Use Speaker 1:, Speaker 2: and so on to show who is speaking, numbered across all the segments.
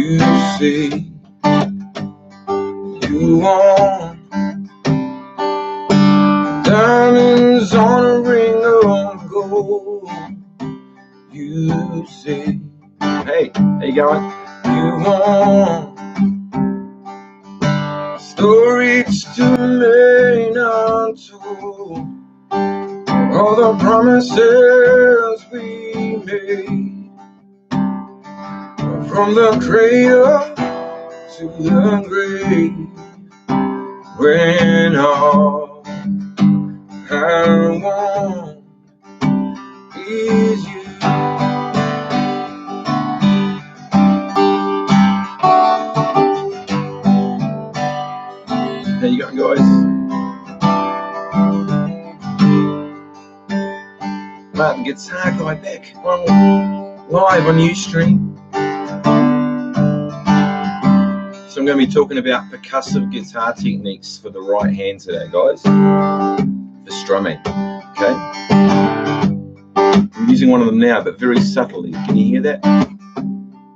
Speaker 1: You say you want diamonds on a ring of gold. You say, hey, how you going? You want stories to remain untold. All the promises we made, from the cradle to the grave, when all I want is you. How you going, guys? Martin Guitar Guy back live on Ustream. So I'm going to be talking about percussive guitar techniques for the right hand today, guys, for strumming. Okay, I'm using one of them now, but very subtly. Can you hear that?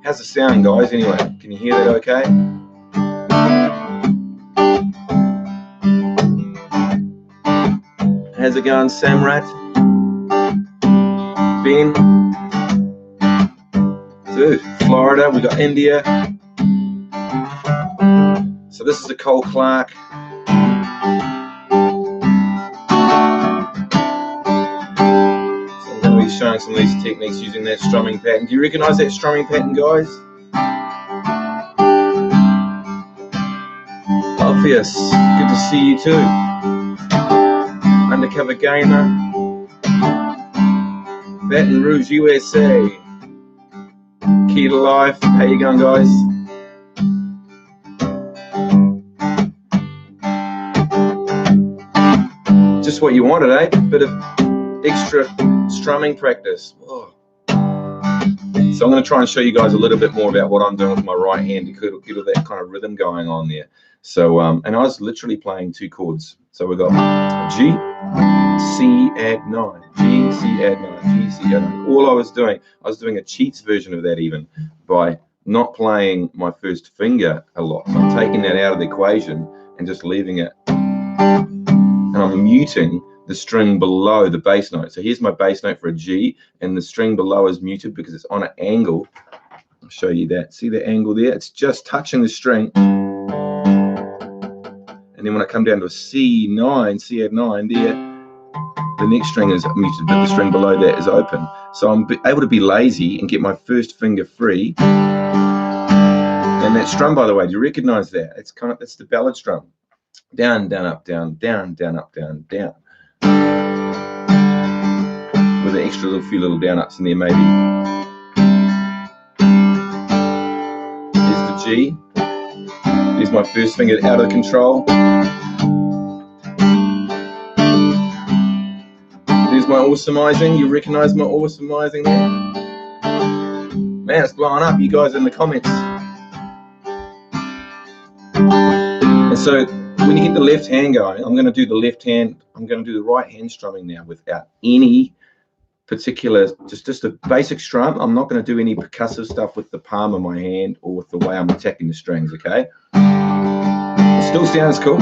Speaker 1: How's the sound, guys? Anyway, can you hear that okay? How's it going, Samrat? Ben? Dude, Florida, we got India. So this is a Cole Clark. So I'm going to be showing some of these techniques using that strumming pattern. Do you recognize that strumming pattern, guys? Obvious. Good to see you too. Undercover Gamer. Baton Rouge, USA. Key to Life. How you going, guys? Just what you wanted, eh? Bit of extra strumming practice. Oh. So I'm going to try and show you guys a little bit more about what I'm doing with my right hand to get all that kind of rhythm going on there. So, and I was literally playing two chords. So we've got G, C add 9, G, C add 9, G, C add 9. All I was doing a cheats version of that even by not playing my first finger a lot. So I'm taking that out of the equation and just leaving it. And I'm muting the string below the bass note. So here's my bass note for a G, and the string below is muted because it's on an angle. I'll show you that. See the angle there? It's just touching the string. And then when I come down to a C9, C add 9 there, the next string is muted, but the string below that is open. So I'm able to be lazy and get my first finger free. And that strum, by the way, do you recognize that? It's the ballad strum. Down, down, up, down, down, down, up, down, down. With an extra few little down ups in there, maybe. Here's the G. Here's my first finger out of control. There's my awesomizing. You recognize my awesomizing there? Man, it's blowing up. You guys in the comments. And so when you get the left hand going, I'm going to do the left hand. I'm going to do the right hand strumming now without any particular, just a basic strum. I'm not going to do any percussive stuff with the palm of my hand or with the way I'm attacking the strings, okay? It still sounds cool.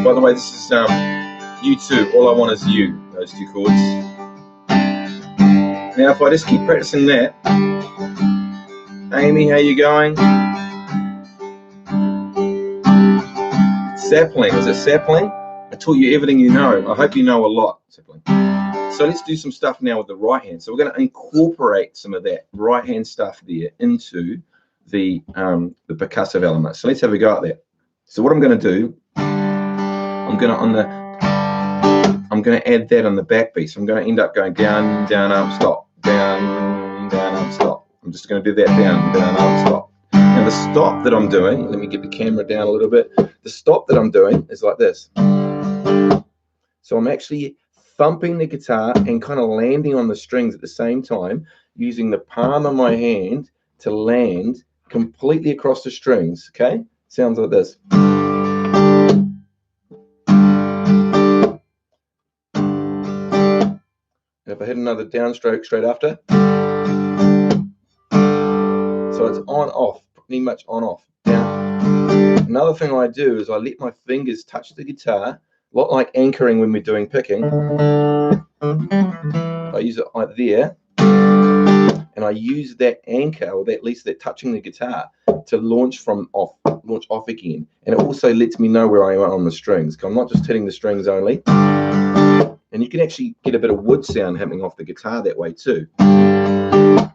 Speaker 1: By the way, this is you too. All I want is you, those two chords. Now if I just keep practicing that. Amy, how you going? Sapling, is it sapling? I taught you everything you know. I hope you know a lot, sapling. So let's do some stuff now with the right hand. So we're going to incorporate some of that right hand stuff there into the percussive element. So let's have a go at that. So what I'm going to do, I'm going to add that on the backbeat. So I'm going to end up going down, down, up, stop, down, down, up, stop. I'm just going to do that down, down, up, stop. Now the stop that I'm doing, let me get the camera down a little bit. The stop that I'm doing is like this. So I'm actually thumping the guitar and kind of landing on the strings at the same time, using the palm of my hand to land completely across the strings, okay? Sounds like this. If I hit another downstroke straight after, so it's on off, pretty much on off. Down. Another thing I do is I let my fingers touch the guitar, a lot like anchoring when we're doing picking. I use it like there, and I use that anchor, or at least that touching the guitar, to launch off again. And it also lets me know where I am on the strings. I'm not just hitting the strings only. And you can actually get a bit of wood sound happening off the guitar that way too. And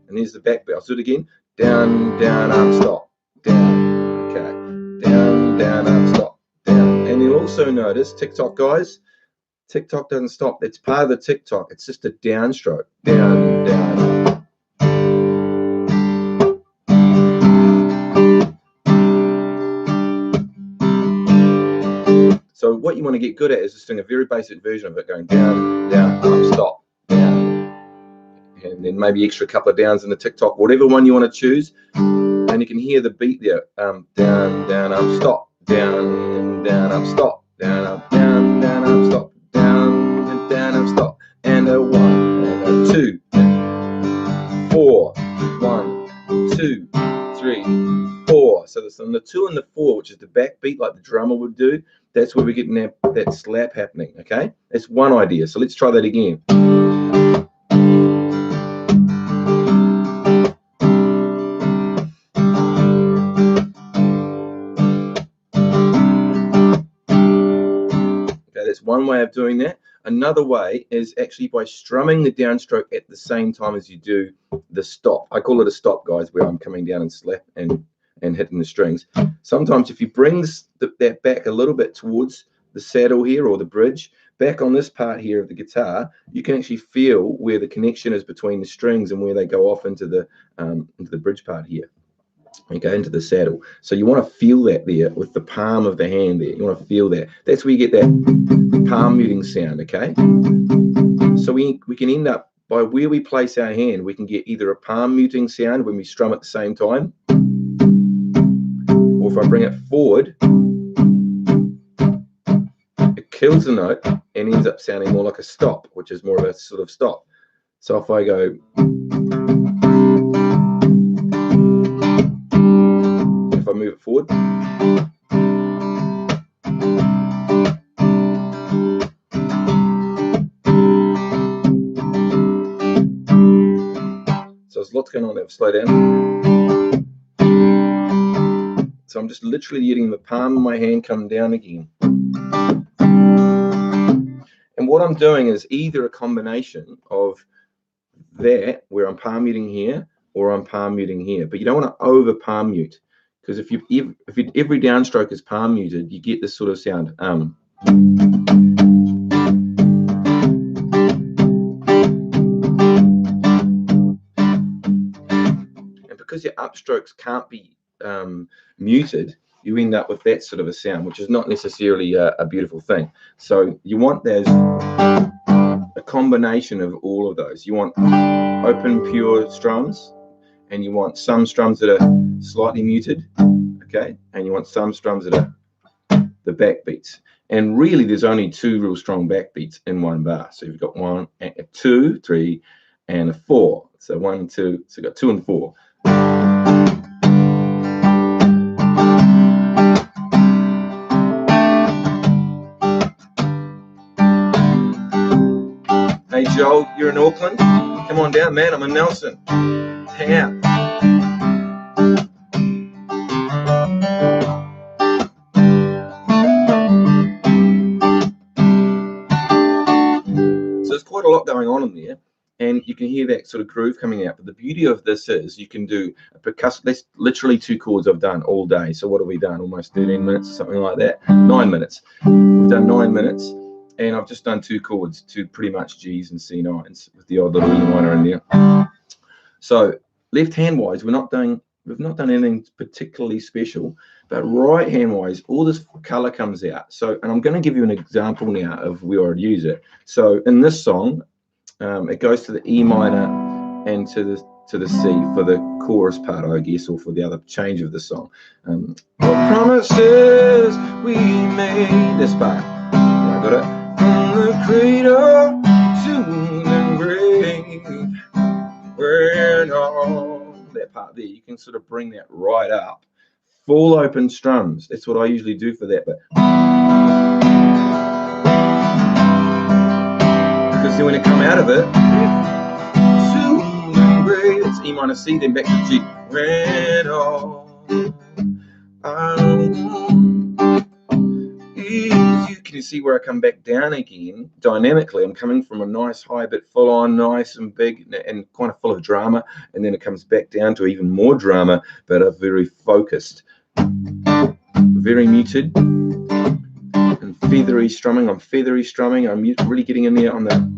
Speaker 1: there's the back bit. I'll do it again. Down, down, up, stop. Down. Okay. Down, down, up, stop. Down. And you'll also notice, TikTok guys, TikTok doesn't stop. It's part of the TikTok. It's just a downstroke. Down, down, up. So what you want to get good at is just doing a very basic version of it, going down, down, up, stop, down. And then maybe extra couple of downs in the TikTok, whatever one you want to choose. And you can hear the beat there. Down, down, up, stop, down, down, up, stop, down, up, down, up, stop, down, up, stop. And a 1, and a 2, 4, 1, 2, 3, 4. So there's on the 2 and the 4, which is the backbeat like the drummer would do. That's where we're getting that slap happening, okay? That's one idea. So let's try that again. Okay, that's one way of doing that. Another way is actually by strumming the downstroke at the same time as you do the stop. I call it a stop, guys, where I'm coming down and slap and hitting the strings. Sometimes if you bring that back a little bit towards the saddle here, or the bridge, back on this part here of the guitar, you can actually feel where the connection is between the strings and where they go off into the bridge part here. Okay, into the saddle. So you want to feel that there with the palm of the hand there. You want to feel that. That's where you get that palm muting sound, okay? So we can end up, by where we place our hand, we can get either a palm muting sound when we strum at the same time, or if I bring it forward, it kills the note and ends up sounding more like a stop, which is more of a sort of stop. So if I go, if I move it forward, so there's lots going on there. Slow down. So I'm just literally getting the palm of my hand come down again. And what I'm doing is either a combination of that, where I'm palm muting here, or I'm palm muting here. But you don't want to over palm mute, because if every downstroke is palm muted, you get this sort of sound. And because your upstrokes can't be muted, you end up with that sort of a sound, which is not necessarily a beautiful thing. So you want there's a combination of all of those. You want open, pure strums, and you want some strums that are slightly muted, okay? And you want some strums that are the backbeats. And really, there's only 2 real strong backbeats in one bar. So you've got 1, 2, 3, and a 4. So 1, 2. So you've got 2 and 4. Hey Joel, you're in Auckland? Come on down, man. I'm in Nelson. Hang out. So there's quite a lot going on in there, and you can hear that sort of groove coming out. But the beauty of this is you can do a percussion. That's literally 2 chords I've done all day. So what have we done? Almost 13 minutes, something like that. 9 minutes. We've done 9 minutes. And I've just done 2 chords, 2 pretty much G's and C9s with the odd little E minor in there. So left hand wise, we've not done anything particularly special, but right hand wise, all this color comes out. So, and I'm going to give you an example now of where I'd use it. So in this song, it goes to the E minor and to the C for the chorus part, I guess, or for the other change of the song. The promises we made. This part, I got it. From the cradle to the grave. When all that part there, you can sort of bring that right up. Full open strums. That's what I usually do for that bit. Because then when it come out of it, it's E minor C, then back to G. When all I want is you. Can you see where I come back down again? Dynamically, I'm coming from a nice high bit, full on, nice and big, and kind of full of drama, and then it comes back down to even more drama, but a very focused, very muted, and feathery strumming. I'm feathery strumming. I'm really getting in there on the.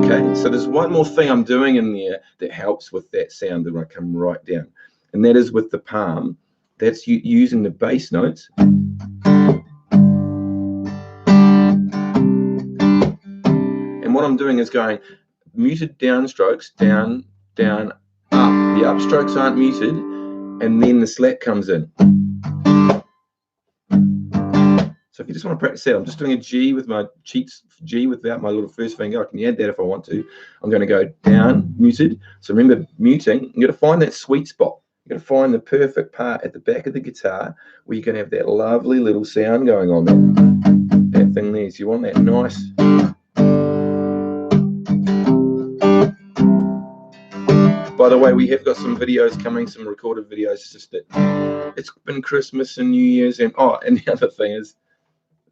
Speaker 1: Okay, so there's one more thing I'm doing in there that helps with that sound when I come right down, and that is with the palm. That's using the bass notes. And what I'm doing is going muted downstrokes, down, down, up. The upstrokes aren't muted, and then the slack comes in. So if you just want to practice that, I'm just doing a G with my cheeks, G without my little first finger. I can add that if I want to. I'm going to go down, muted. So remember, muting, you've got to find that sweet spot. You're going to find the perfect part at the back of the guitar where you're going to have that lovely little sound going on there. That thing there. So you want that nice. By the way, we have got some videos coming, some recorded videos. It's just that it's been Christmas and New Year's, and the other thing is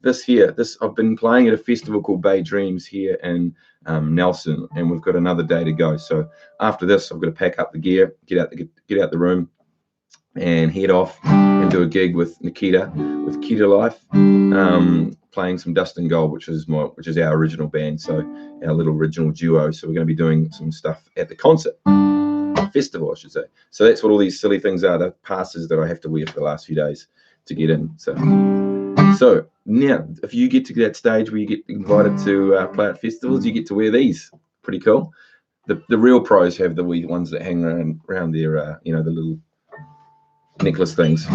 Speaker 1: this here. I've been playing at a festival called Bay Dreams here in Nelson, and we've got another day to go. So after this, I've got to pack up the gear, get out the room, and head off and do a gig with Nikita, with Kita Life, playing some Dust and Gold, which is our original band, so our little original duo. So we're going to be doing some stuff at the concert festival, I should say. So that's what all these silly things are, the passes that I have to wear for the last few days to get in. So now, if you get to that stage where you get invited to play at festivals, you get to wear these. Pretty cool. The real pros have the wee ones that hang around their, the little necklace things.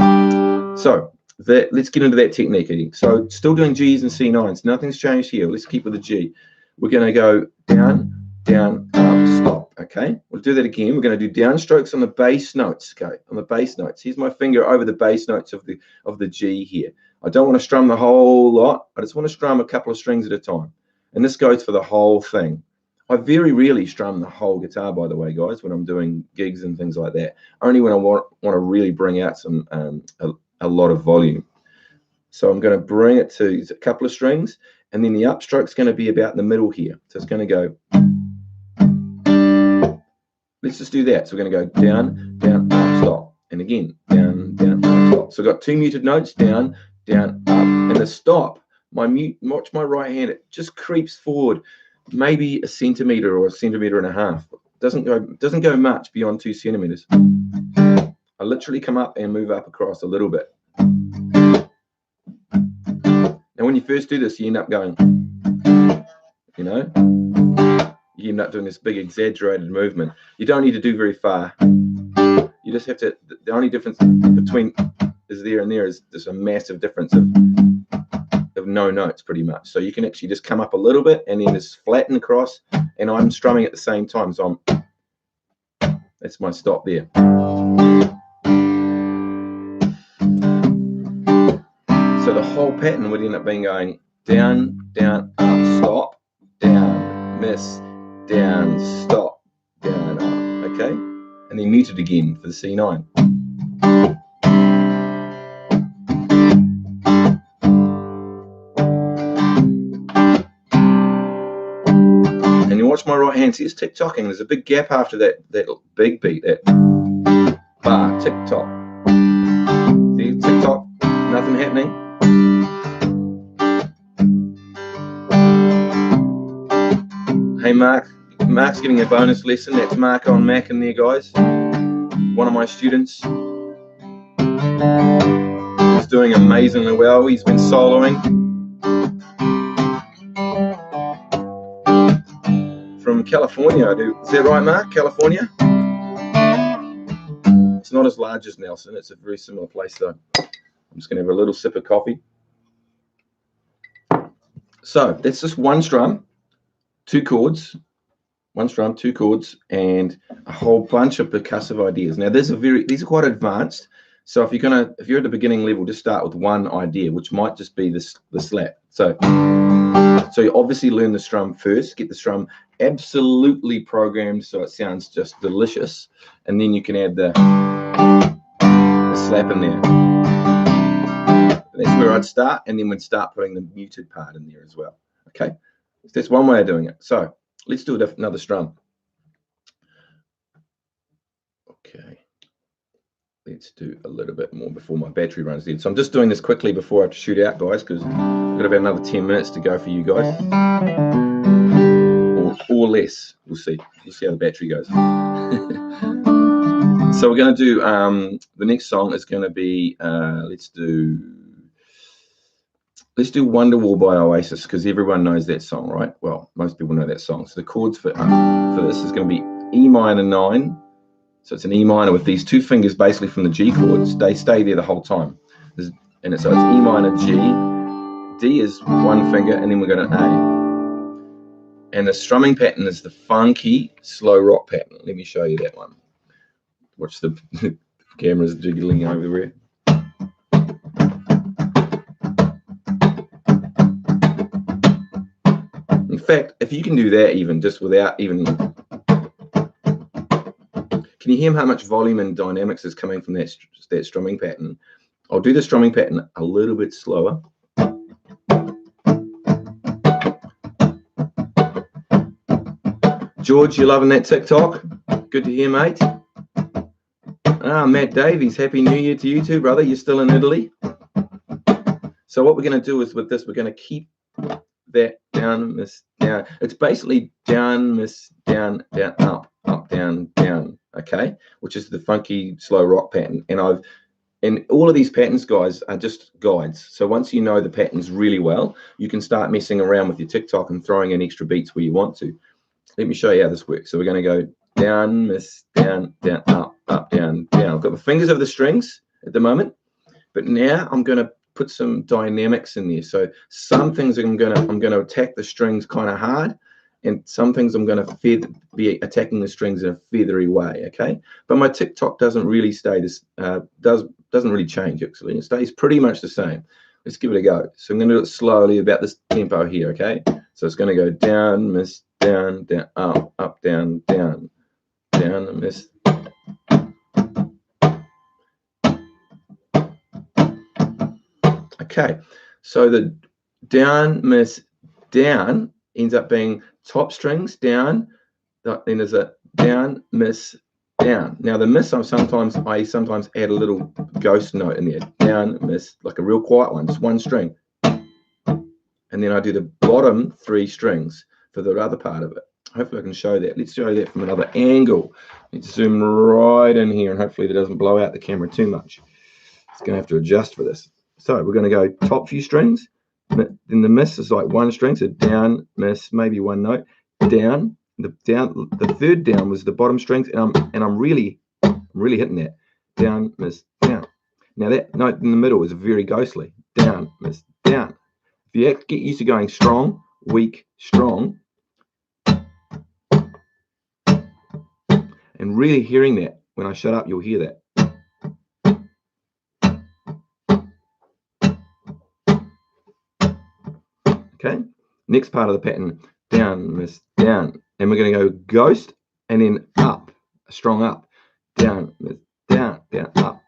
Speaker 1: So let's get into that technique. So still doing G's and C9s. Nothing's changed here. Let's keep with the G. We're going to go down, down, up, stop. Okay, we'll do that again. We're going to do downstrokes on the bass notes. Okay, on the bass notes. Here's my finger over the bass notes of the G here. I don't want to strum the whole lot. I just want to strum a couple of strings at a time. And this goes for the whole thing. I very rarely strum the whole guitar, by the way, guys, when I'm doing gigs and things like that. Only when I want to really bring out some a lot of volume. So I'm going to bring it to a couple of strings, and then the upstroke's going to be about in the middle here. So it's going to go. Let's just do that. So we're going to go down, down, up, stop, and again down, down, up, stop. So I've got two muted notes, down, down, up, and the stop. Watch my right hand. It just creeps forward, maybe a centimeter or a centimeter and a half. Doesn't go much beyond 2 centimeters. I literally come up and move up across a little bit. Now, when you first do this, you end up going, you end up doing this big exaggerated movement. You don't need to do very far. You just have to. The only difference between is there and there is there's a massive difference of no notes, pretty much. So you can actually just come up a little bit and then just flatten across, and I'm strumming at the same time. So that's my stop there. So the whole pattern would end up being going down, down, up, stop, down, miss, down, stop, down, up. Okay, and then muted again for the C9. And you watch my right hand, see it's tick-tocking. There's a big gap after that big beat, that bar, tick-tock. See, tick-tock, nothing happening. Hey, Mark's getting a bonus lesson. That's Mark on Mac in there, guys. One of my students. He's doing amazingly well. He's been soloing from California. Is that right, Mark? California? It's not as large as Nelson. It's a very similar place, though. I'm just going to have a little sip of coffee. So that's just one strum, 2 chords, one strum, 2 chords, and a whole bunch of percussive ideas. Now, these are quite advanced. So if you're at the beginning level, just start with one idea, which might just be the slap. So you obviously learn the strum first, get the strum absolutely programmed so it sounds just delicious, and then you can add the slap in there. That's where I'd start, and then we'd start putting the muted part in there as well. Okay, so that's one way of doing it. So let's do another strum. Okay, let's do a little bit more before my battery runs dead. So I'm just doing this quickly before I have to shoot out, guys, because I've got about another 10 minutes to go for you guys, or less. We'll see. We'll see how the battery goes. So we're going to do the next song is going to be let's do Wonderwall by Oasis, because everyone knows that song, right? Well, most people know that song. So the chords for this is going to be E minor 9. So it's an E minor with these 2 fingers basically from the G chords. They stay there the whole time. So it's E minor G. D is 1 finger, and then we're going to A. And the strumming pattern is the funky slow rock pattern. Let me show you that one. Watch the cameras jiggling over there. In fact, if you can do that even just without even... Can you hear how much volume and dynamics is coming from that strumming pattern? I'll do the strumming pattern a little bit slower. George, you loving that TikTok? Good to hear, mate. Matt Davies, Happy New Year to you too, brother. You're still in Italy. So what we're going to do is with this, we're going to keep that down, miss, down. It's basically down, miss, down, down, up, up, down, down. Okay, which is the funky slow rock pattern. And all of these patterns, guys, are just guides. So once you know the patterns really well, you can start messing around with your TikTok and throwing in extra beats where you want to. Let me show you how this works. So we're going to go down, miss, down, down, up, up, down, down. I've got the fingers over the strings at the moment, but now I'm going to put some dynamics in there. So some things I'm going to attack the strings kind of hard, and some things I'm going to be attacking the strings in a feathery way. Okay, but my TikTok doesn't really stay this doesn't really change actually. It stays pretty much the same. Let's give it a go. So I'm going to do it slowly, about this tempo here. Okay, so it's going to go down, miss, down, down, up, up, down, down, down, miss. Okay, so the down, miss, down ends up being top strings down, then there's a down, miss, down. Now the miss, I sometimes add a little ghost note in there, down, miss, like a real quiet one, just one string. And then I do the bottom 3 strings for the other part of it. Hopefully I can show that. Let's show that from another angle. Let's zoom right in here, and hopefully that doesn't blow out the camera too much. It's going to have to adjust for this. So we're going to go top few strings. Then the miss is like 1 string, so down, miss, maybe 1 note, down. The 3rd down was the bottom strings, and I'm really hitting that. Down, miss, down. Now that note in the middle is very ghostly. Down, miss, down. If you get used to going strong, weak, strong, and really hearing that, when I shut up, you'll hear that. Okay, next part of the pattern, down, miss, down. And we're going to go ghost and then up, a strong up, down, miss, down, down, up.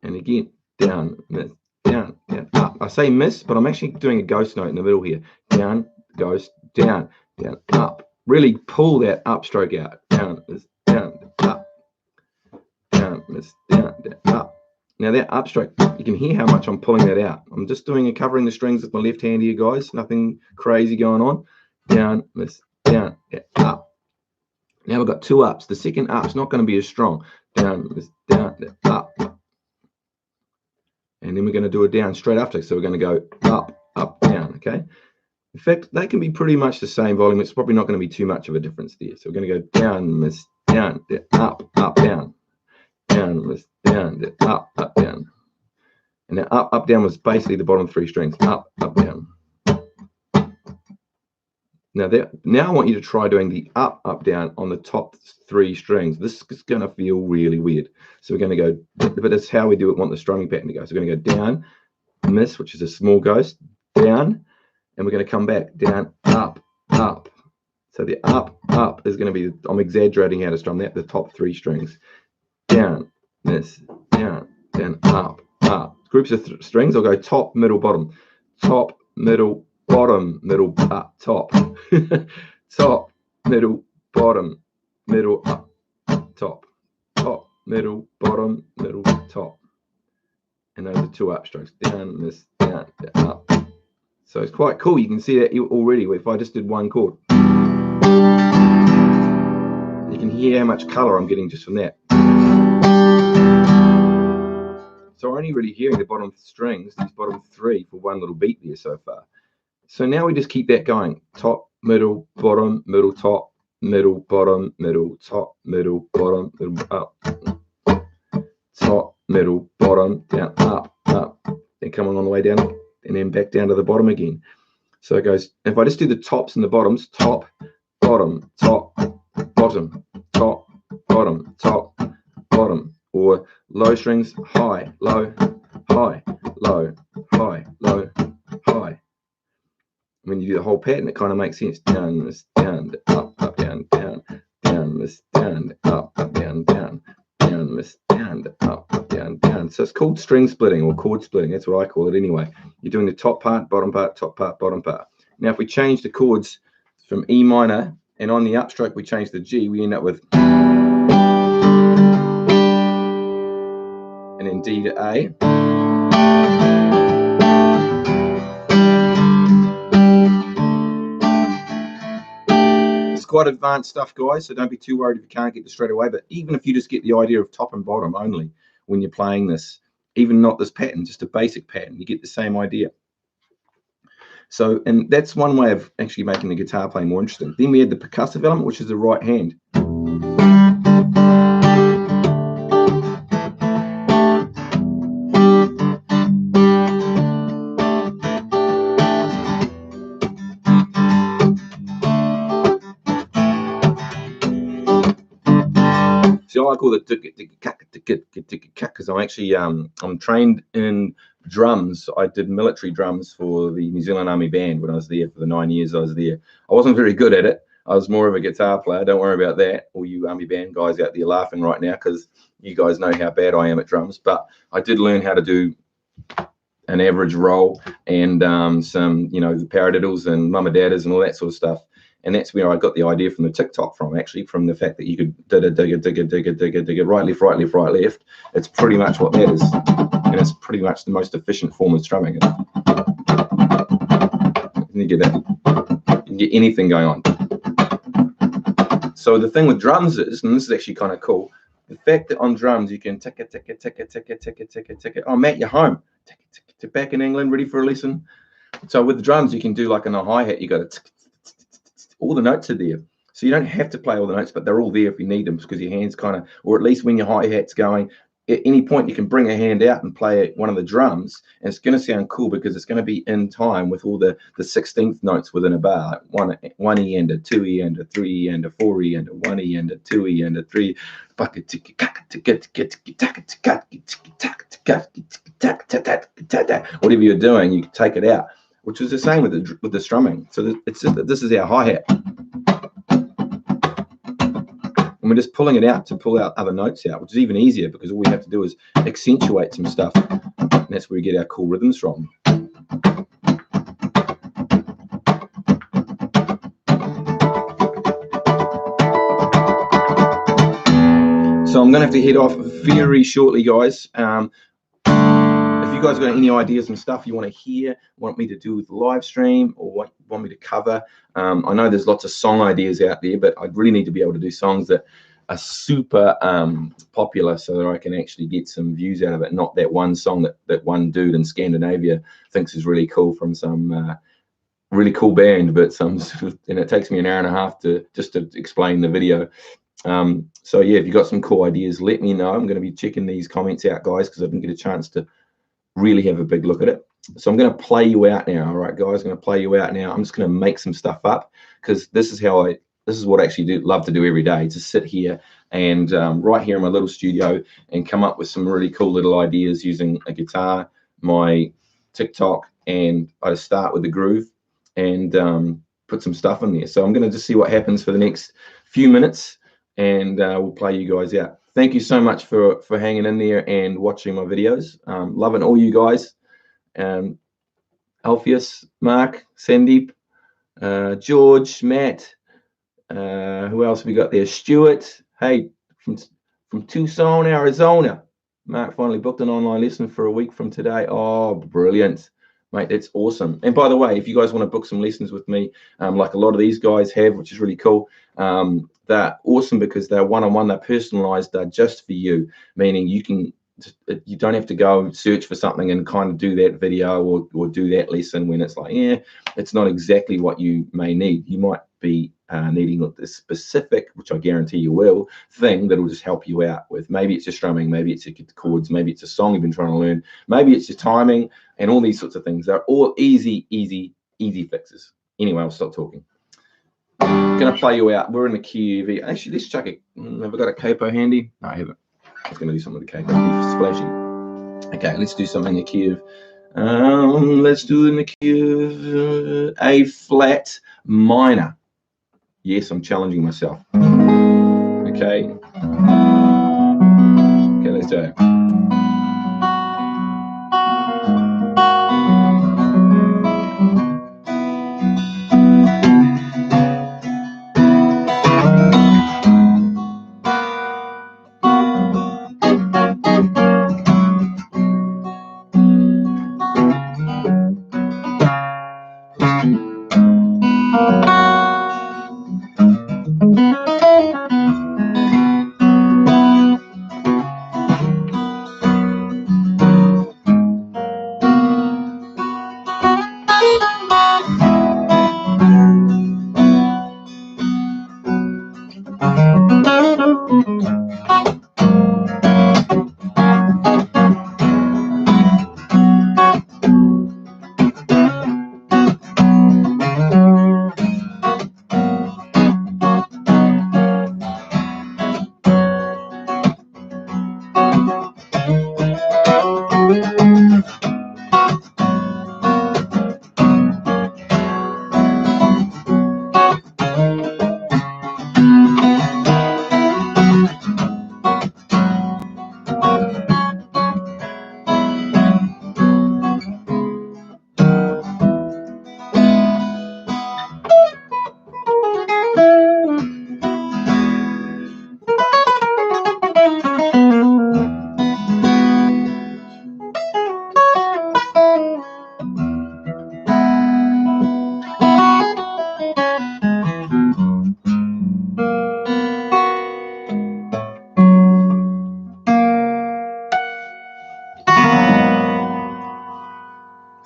Speaker 1: And again, down, miss, down, down, up. I say miss, but I'm actually doing a ghost note in the middle here. Down, ghost, down, down, up. Really pull that up stroke out. Down, miss, down, up. Down, miss, down, down, up. Now that upstroke, you can hear how much I'm pulling that out. I'm just covering the strings with my left hand here, guys. Nothing crazy going on. Down, miss, down, down, up. Now we've got 2 ups. The second up's not going to be as strong. Down, miss, down, down, up. And then we're going to do a down straight after. So we're going to go up, up, down, okay? In fact, they can be pretty much the same volume. It's probably not going to be too much of a difference there. So we're going to go down, miss, down, down, up, up, down. Down, miss, down, down, up, up, down. And now up, up, down was basically the bottom 3 strings. Up, up, down. Now I want you to try doing the up, up, down on the top 3 strings. This is going to feel really weird. So we're going to go, but that's how we do it. Want the strumming pattern to go. So we're going to go down, miss, which is a small ghost, down, and we're going to come back, down, up, up. So the up, up is going to be, I'm exaggerating how to strum that, the top 3 strings. Down, miss, down, down, up, up. Groups of strings, I'll go top, middle, bottom. Top, middle, bottom, middle, up, top. Top, middle, bottom, middle, up, top. Top, middle, bottom, middle, top. And those are 2 up strokes. Down, miss, down, down, up. So it's quite cool. You can see that already if I just did 1 chord. You can hear how much color I'm getting just from that. So I'm only really hearing the bottom strings, these bottom 3 for 1 little beat there so far. So now we just keep that going. Top, middle, bottom, middle, top, middle, bottom, middle, top, middle, bottom, middle, up. Top, middle, bottom, down, up, up. Then come on the way down and then back down to the bottom again. So it goes, if I just do the tops and the bottoms, top, bottom, top, bottom, top, bottom, top, bottom. Or low strings, high, low, high, low, high, low, high. When you do the whole pattern, it kind of makes sense. Down, this, down, up, up, down, down, down, this, down, up, up, down, down, down, this, down, up, up, down, down. So it's called string splitting or chord splitting. That's what I call it anyway. You're doing the top part, bottom part, top part, bottom part. Now, if we change the chords from E minor and on the upstroke we change the G, we end up with and then D to A. It's quite advanced stuff, guys, so don't be too worried if you can't get this straight away. But even if you just get the idea of top and bottom only when you're playing this, even not this pattern, just a basic pattern, you get the same idea. So, and that's one way of actually making the guitar playing more interesting. Then we had the percussive element, which is the right hand. So I call it because I'm actually I'm trained in drums. I did military drums for the New Zealand Army Band when I was there for the 9 years I was there. I wasn't very good at it. I was more of a guitar player. Don't worry about that. All you Army Band guys out there laughing right now because you guys know how bad I am at drums. But I did learn how to do an average roll and some, you know, the paradiddles and mama dadders and all that sort of stuff. And that's where I got the idea from the TikTok from, actually, from the fact that you could dig it, right, left, right, left, right, left. It's pretty much what that is. And it's pretty much the most efficient form of strumming. You get that. You can get anything going on. So the thing with drums is, and this is actually kind of cool, the fact that on drums you can tick it, tick it, tick it, tick it, tick it, tick it, tick it. Oh, Matt, you're home. Tick it, tick it, back in England, ready for a lesson. So with the drums, you can do like in a hi-hat, you got to tick, all the notes are there. So you don't have to play all the notes, but they're all there if you need them because your hands kind of, or at least when your hi-hat's going, at any point you can bring a hand out and play one of the drums, and it's going to sound cool because it's going to be in time with all the 16th notes within a bar, like one E and a 2 E and a 3 E and a 4 E and a 1 E and a 2 E and a 3. Whatever you're doing, you can take it out, which is the same with the strumming. So this is our hi-hat. And we're just pulling it out to pull out other notes out, which is even easier because all we have to do is accentuate some stuff. And that's where we get our cool rhythms from. So I'm going to have to head off very shortly, guys. If you guys got any ideas and stuff you want to hear, want me to do with the live stream, or want me to cover, I know there's lots of song ideas out there, but I really need to be able to do songs that are super popular so that I can actually get some views out of it, not that one song that one dude in Scandinavia thinks is really cool from some really cool band, but and it takes me an hour and a half just to explain the video. So yeah, if you got some cool ideas, let me know. I'm going to be checking these comments out, guys, because I didn't get a chance to really have a big look at it. So I'm going to play you out now. All right, guys, I'm going to play you out now. I'm just going to make some stuff up, because this is what I actually love to do every day, to sit here and right here in my little studio and come up with some really cool little ideas using a guitar, my TikTok, and I just start with the groove and put some stuff in there. So I'm going to just see what happens for the next few minutes, and we'll play you guys out. Thank you so much for hanging in there and watching my videos. Loving all you guys. Alpheus, Mark, Sandeep, George, Matt, who else we got there? Stuart, hey, from Tucson, Arizona. Mark finally booked an online lesson for a week from today. Oh, brilliant, mate, that's awesome. And by the way, if you guys want to book some lessons with me, like a lot of these guys have, which is really cool, they're awesome because they're one-on-one, they're personalized, they're just for you, meaning you don't have to go and search for something and kind of do that video or do that lesson when it's like, yeah, it's not exactly what you may need. You might be needing this specific, which I guarantee you will, thing that will just help you out with. Maybe it's your strumming, maybe it's your chords, maybe it's a song you've been trying to learn, maybe it's your timing, and all these sorts of things. They're all easy fixes. Anyway, I'll stop talking. I'm going to play you out. We're in the key of E. Actually, let's check it. Have I got a capo handy? No, I haven't. I was going to do something with the capo. Splashing. Okay, let's do something in the key of. Let's do it in the key of A flat minor. Yes, I'm challenging myself. Okay. Okay, let's do it.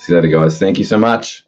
Speaker 1: See you later, guys. Thank you so much.